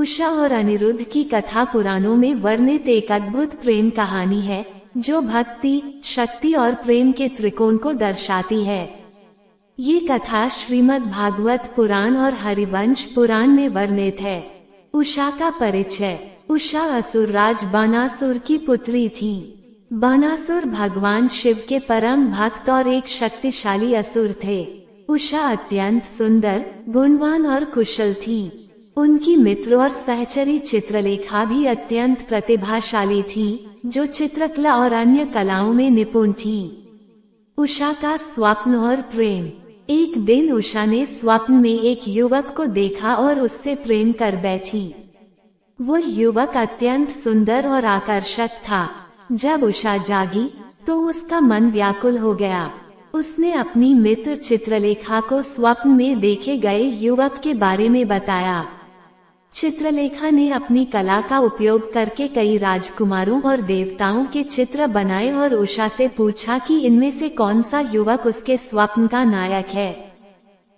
उषा और अनिरुद्ध की कथा पुराणों में वर्णित एक अद्भुत प्रेम कहानी है जो भक्ति, शक्ति और प्रेम के त्रिकोण को दर्शाती है। ये कथा श्रीमद् भागवत पुराण और हरिवंश पुराण में वर्णित है। उषा का परिचय। उषा असुरराज बानासुर की पुत्री थी। बानासुर भगवान शिव के परम भक्त और एक शक्तिशाली असुर थे। उषा अत्यंत सुंदर, गुणवान और कुशल थी। उनकी मित्र और सहचरी चित्रलेखा भी अत्यंत प्रतिभाशाली थी, जो चित्रकला और अन्य कलाओं में निपुण थी। उषा का स्वप्न और प्रेम। एक दिन उषा ने स्वप्न में एक युवक को देखा और उससे प्रेम कर बैठी। वो युवक अत्यंत सुंदर और आकर्षक था। जब उषा जागी तो उसका मन व्याकुल हो गया। उसने अपनी मित्र चित्रलेखा को स्वप्न में देखे गए युवक के बारे में बताया। चित्रलेखा ने अपनी कला का उपयोग करके कई राजकुमारों और देवताओं के चित्र बनाए और उषा से पूछा कि इनमें से कौन सा युवक उसके स्वप्न का नायक है।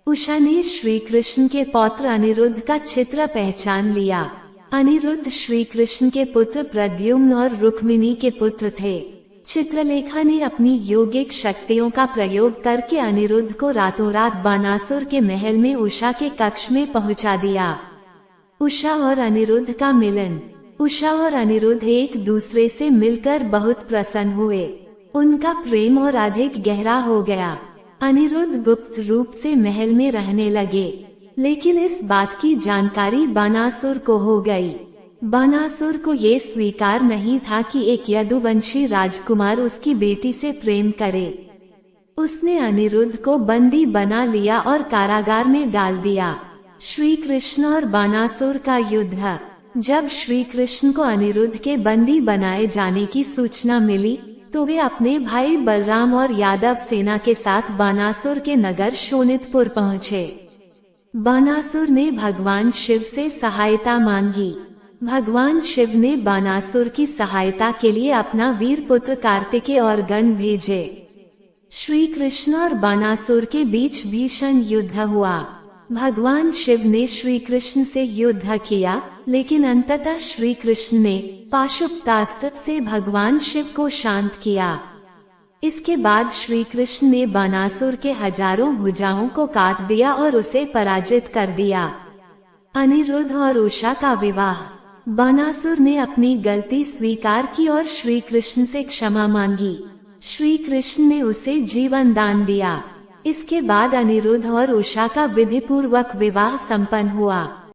उषा ने श्री कृष्ण के पौत्र अनिरुद्ध का चित्र पहचान लिया। अनिरुद्ध श्री कृष्ण के पुत्र प्रद्युम्न और रुक्मिणी के पुत्र थे। चित्रलेखा ने अपनी योगिक शक्तियों का प्रयोग करके अनिरुद्ध को रातों रात बानासुर के महल में उषा के कक्ष में पहुंचा दिया। उषा और अनिरुद्ध का मिलन। उषा और अनिरुद्ध एक दूसरे से मिलकर बहुत प्रसन्न हुए। उनका प्रेम और अधिक गहरा हो गया। अनिरुद्ध गुप्त रूप से महल में रहने लगे, लेकिन इस बात की जानकारी बानासुर को हो गई। बानासुर को ये स्वीकार नहीं था कि एक यदुवंशी राजकुमार उसकी बेटी से प्रेम करे। उसने अनिरुद्ध को बंदी बना लिया और कारागार में डाल दिया। श्री कृष्ण और बानासुर का युद्ध। जब श्री कृष्ण को अनिरुद्ध के बंदी बनाए जाने की सूचना मिली तो वे अपने भाई बलराम और यादव सेना के साथ बानासुर के नगर शोणितपुर पहुँचे। बानासुर ने भगवान शिव से सहायता मांगी। भगवान शिव ने बानासुर की सहायता के लिए अपना वीर पुत्र कार्तिकेय और गण भेजे। श्री कृष्ण और बानासुर के बीच भीषण युद्ध हुआ। भगवान शिव ने श्री कृष्ण से युद्ध किया, लेकिन अंततः श्री कृष्ण ने पाशुपतास्त्र से भगवान शिव को शांत किया। इसके बाद श्री कृष्ण ने बानासुर के हजारों भुजाओं को काट दिया और उसे पराजित कर दिया। अनिरुद्ध और उषा का विवाह। बानासुर ने अपनी गलती स्वीकार की और श्री कृष्ण से क्षमा मांगी। श्री कृष्ण ने उसे जीवन दान दिया। इसके बाद अनिरुद्ध और उषा का विधिपूर्वक विवाह संपन्न हुआ।